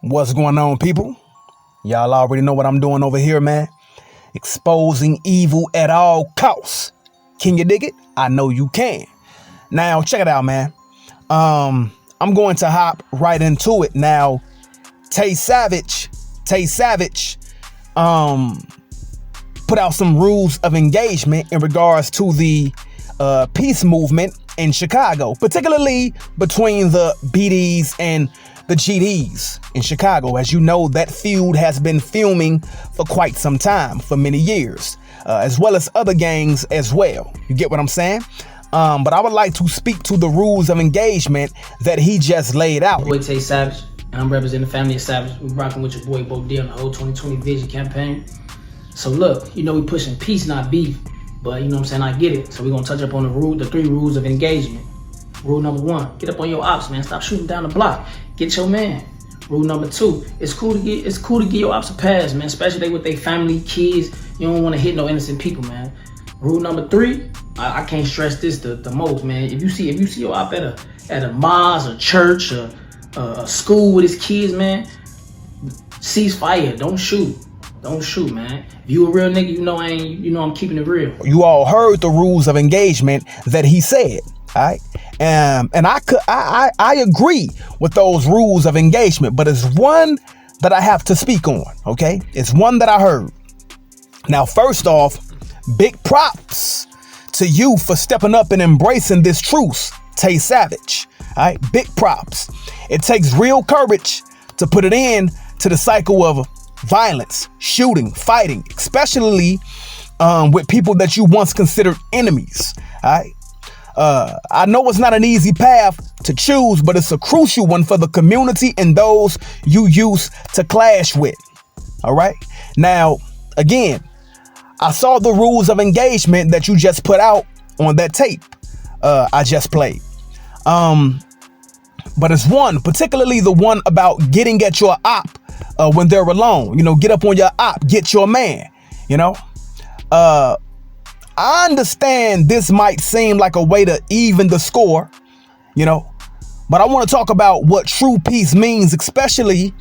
What's going on, people? Y'all already know what I'm doing over here, man. Exposing evil at all costs. Can you dig it? I know you can. Now, check it out, man. I'm going to hop right into it. Now, Tay Savage, put out some rules of engagement in regards to the peace movement in Chicago, particularly between the BDs and the GDs in Chicago. As you know, that feud has been fuming for quite some time, for many years, as well as other gangs as well. You get what I'm saying? But I would like to speak to the rules of engagement that he just laid out. Boy Tay Savage, and I'm representing the family of Savage. We're rocking with your boy Bo D on the whole 2020 Vision campaign. So look, we pushing peace, not beef, but you know what I'm saying, I get it. So we're gonna touch up on the 3 rules of engagement. Rule number 1, get up on your ops, man. Stop shooting down the block. Get your man. Rule number 2, it's cool to give your ops a pass, man. Especially with their family, kids. You don't want to hit no innocent people, man. Rule number 3, I can't stress this the most, man. If you see your op at a mosque, a church, a school with his kids, man, cease fire. Don't shoot. Don't shoot, man. If you a real nigga, you know I'm keeping it real. You all heard the rules of engagement that he said. All right. And I agree with those rules of engagement, but it's one that I have to speak on. OK, it's one that I heard. Now, first off, big props to you for stepping up and embracing this truce, Tay Savage. All right. Big props. It takes real courage to put it in to the cycle of violence, shooting, fighting, especially with people that you once considered enemies. All right. I know it's not an easy path to choose, but it's a crucial one for the community and those you used to clash with. All right. Now, again, I saw the rules of engagement that you just put out on that tape I just played. But it's one, particularly the one about getting at your op when they're alone. Get up on your op, get your man. I understand this might seem like a way to even the score, but I want to talk about what true peace means, especially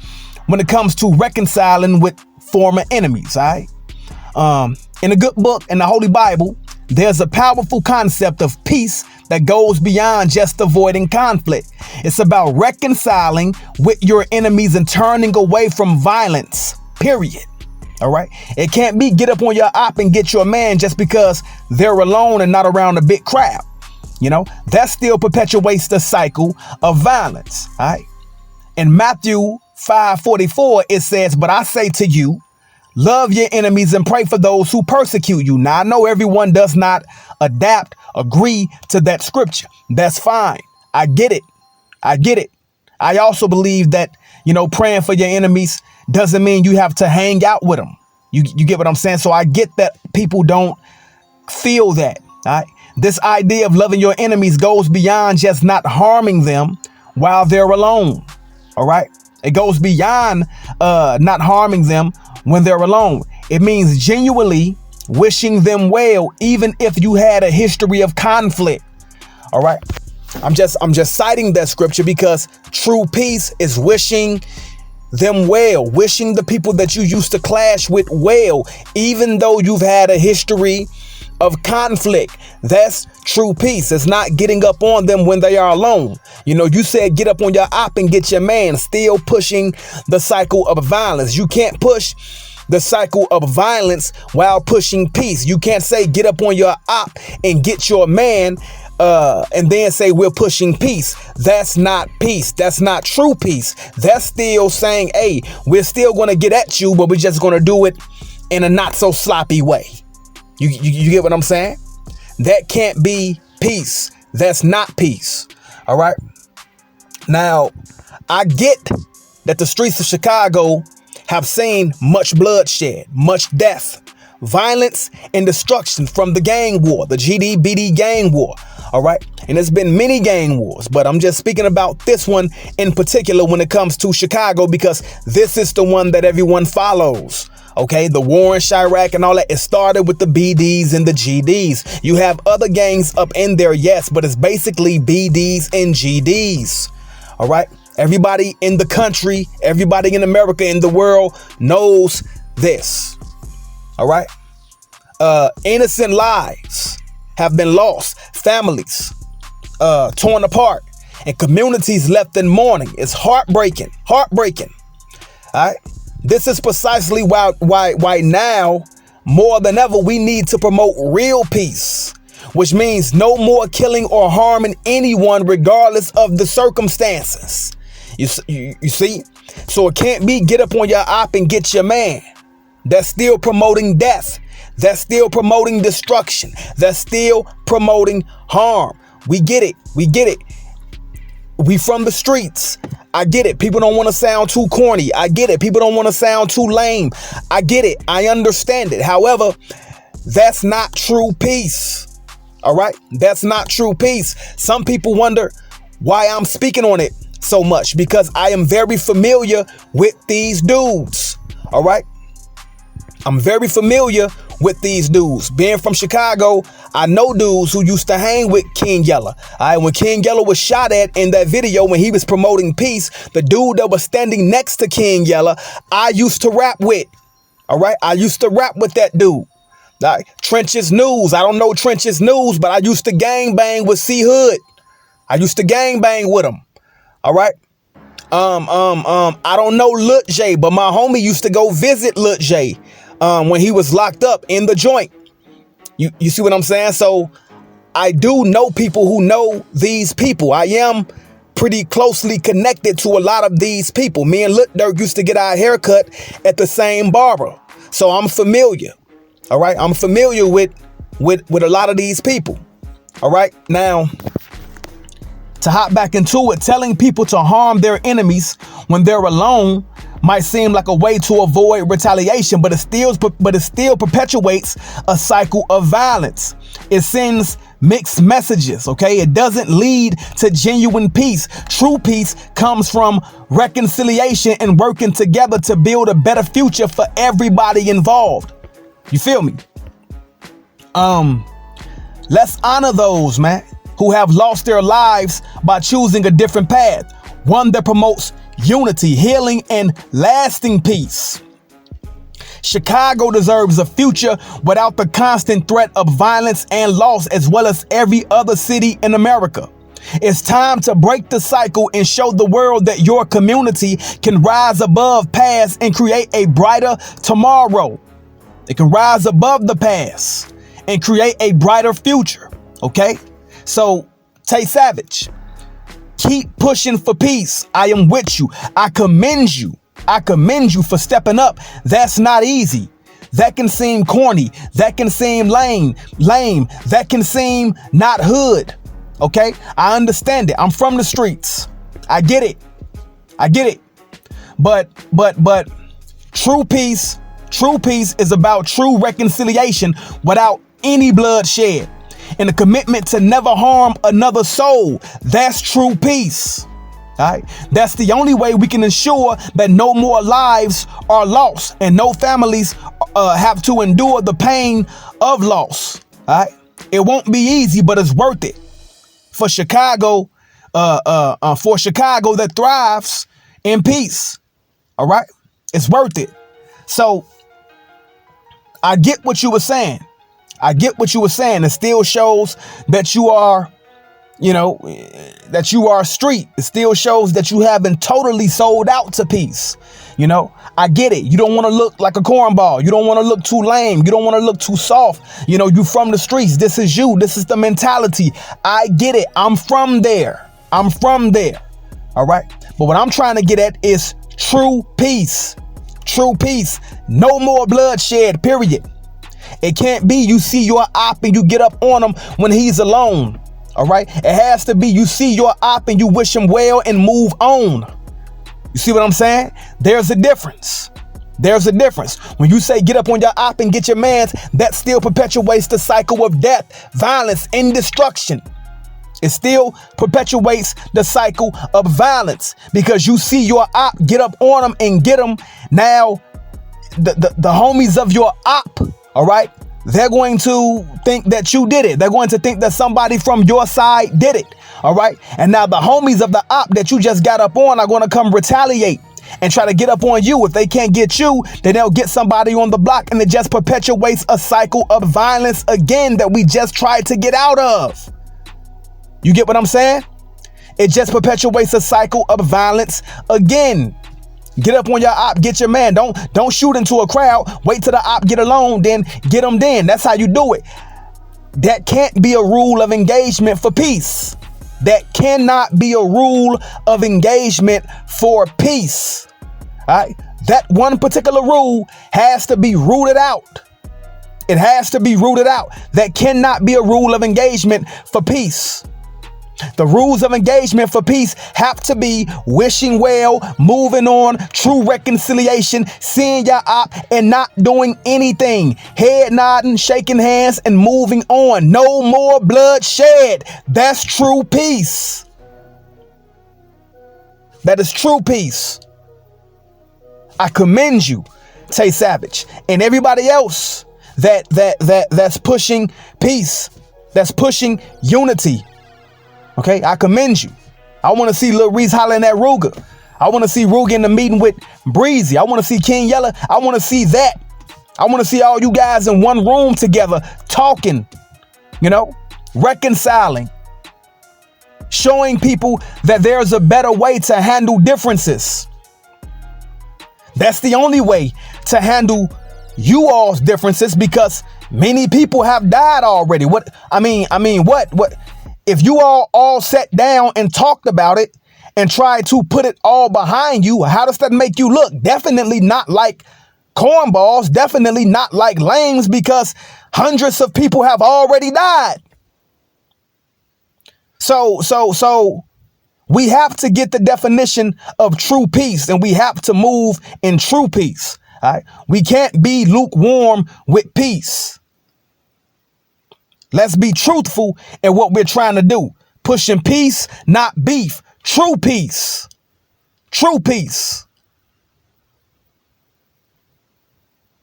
when it comes to reconciling with former enemies. All right. In a good book, in the Holy Bible, there's a powerful concept of peace that goes beyond just avoiding conflict. It's about reconciling with your enemies and turning away from violence, period. All right. It can't be get up on your op and get your man just because they're alone and not around a big crowd. That still perpetuates the cycle of violence. All right. In Matthew 5:44, it says, "But I say to you, love your enemies and pray for those who persecute you." Now, I know everyone does not agree to that scripture. That's fine. I get it. I also believe that, praying for your enemies doesn't mean you have to hang out with them. You get what I'm saying? So I get that people don't feel that. All right? This idea of loving your enemies goes beyond just not harming them while they're alone. All right. It goes beyond not harming them when they're alone. It means genuinely wishing them well, even if you had a history of conflict. All right. I'm just citing that scripture because true peace is wishing them well, wishing the people that you used to clash with well, even though you've had a history of conflict. That's true peace. It's not getting up on them when they are alone. You said get up on your op and get your man, still pushing the cycle of violence. You can't push the cycle of violence while pushing peace. You can't say get up on your op and get your man and then say we're pushing peace. That's not peace. That's not true peace. That's still saying, hey, we're still going to get at you, but we're just going to do it in a not so sloppy way. You get what I'm saying? That can't be peace. That's not peace. All right. Now, I get that the streets of Chicago have seen much bloodshed, much death, violence, and destruction from the gang war, the GD-BD gang war. All right. And there's been many gang wars, but I'm just speaking about this one in particular when it comes to Chicago, because this is the one that everyone follows. OK, the war in Chirac and all that, it started with the BDs and the GDs. You have other gangs up in there, yes, but it's basically BDs and GDs. All right. Everybody in the country, everybody in America, in the world knows this. All right. Innocent lives have been lost, families torn apart, and communities left in mourning. It's heartbreaking. All right. This is precisely why now more than ever we need to promote real peace, which means no more killing or harming anyone regardless of the circumstances. You see? So it can't be get up on your op and get your man. That's still promoting death. That's still promoting destruction. That's still promoting harm. We get it. We from the streets. I get it. People don't want to sound too corny. I get it. People don't want to sound too lame. I get it. I understand it. However, that's not true peace. All right. That's not true peace. Some people wonder why I'm speaking on it so much, because I am very familiar with these dudes. All right. I'm very familiar with these dudes. Being from Chicago, I know dudes who used to hang with King Yella. When King Yella was shot at in that video when he was promoting peace, the dude that was standing next to King Yella, I used to rap with. All right. I used to rap with that dude. Like Trenches News. I don't know Trenches News, but I used to gang bang with C Hood. I used to gang bang with him. All right. I don't know Lil J, but my homie used to go visit Lil J when he was locked up in the joint. You see what I'm saying? So I do know people who know these people. I am pretty closely connected to a lot of these people. Me and Lil Durk used to get our haircut at the same barber. So I'm familiar. All right. I'm familiar with a lot of these people. All right. Now, to hop back into it, telling people to harm their enemies when they're alone might seem like a way to avoid retaliation, but it still perpetuates a cycle of violence. It sends mixed messages, okay? It doesn't lead to genuine peace. True peace comes from reconciliation and working together to build a better future for everybody involved. You feel me? Let's honor those, man, who have lost their lives by choosing a different path, one that promotes unity, healing, and lasting peace. Chicago deserves a future without the constant threat of violence and loss, as well as every other city in America. It's time to break the cycle and show the world that your community can rise above past and create a brighter tomorrow. It can rise above the past and create a brighter future. Okay? So, Tay Savage, keep pushing for peace. I am with you. I commend you. I commend you for stepping up. That's not easy. That can seem corny. That can seem lame. That can seem not hood. Okay? I understand it. I'm from the streets. I get it. But true peace is about true reconciliation without any bloodshed, and a commitment to never harm another soul. That's true peace. All right. That's the only way we can ensure that no more lives are lost and no families have to endure the pain of loss. All right. It won't be easy, but it's worth it for Chicago, that thrives in peace. All right. It's worth it. So I get what you were saying. It still shows that you are, that you are street. It still shows that you haven't totally sold out to peace. I get it. You don't want to look like a cornball. You don't want to look too lame. You don't want to look too soft. You from the streets. This is you. This is the mentality. I get it. I'm from there. All right. But what I'm trying to get at is true peace. No more bloodshed, period. It can't be you see your op and you get up on him when he's alone. All right. It has to be you see your op and you wish him well and move on. You see what I'm saying? There's a difference. When you say get up on your op and get your mans, that still perpetuates the cycle of death, violence, and destruction. It still perpetuates the cycle of violence because you see your op, get up on them and get them. Now, the homies of your op, all right, they're going to think that you did it. They're going to think that somebody from your side did it. All right. And now the homies of the op that you just got up on are going to come retaliate and try to get up on you. If they can't get you, then they'll get somebody on the block, and it just perpetuates a cycle of violence again that we just tried to get out of. You get what I'm saying? It just perpetuates a cycle of violence again. Get up on your op, get your man. Don't shoot into a crowd. Wait till the op get alone, then get them then. That's how you do it. That can't be a rule of engagement for peace. That cannot be a rule of engagement for peace. All right? That one particular rule has to be rooted out. It has to be rooted out. That cannot be a rule of engagement for peace. The rules of engagement for peace have to be wishing well, moving on, true reconciliation, seeing your op and not doing anything, head nodding, shaking hands and moving on. No more bloodshed. That's true peace. That is true peace. I commend you, Tay Savage, and everybody else that's pushing peace, that's pushing unity. Okay, I commend you. I want to see Lil Reese hollering at Ruger. I want to see Ruger in the meeting with Breezy. I want to see King Yella. I want to see that. I want to see all you guys in one room together talking, reconciling, showing people that there's a better way to handle differences. That's the only way to handle you all's differences, because many people have died already. What? If you all sat down and talked about it and tried to put it all behind you, how does that make you look? Definitely not like cornballs, definitely not like lames, because hundreds of people have already died. So we have to get the definition of true peace, and we have to move in true peace. All right? We can't be lukewarm with peace. Let's be truthful in what we're trying to do. Pushing peace, not beef. True peace. True peace.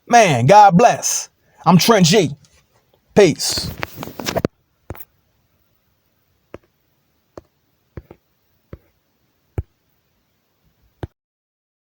Man, God bless. I'm Trent G. Peace.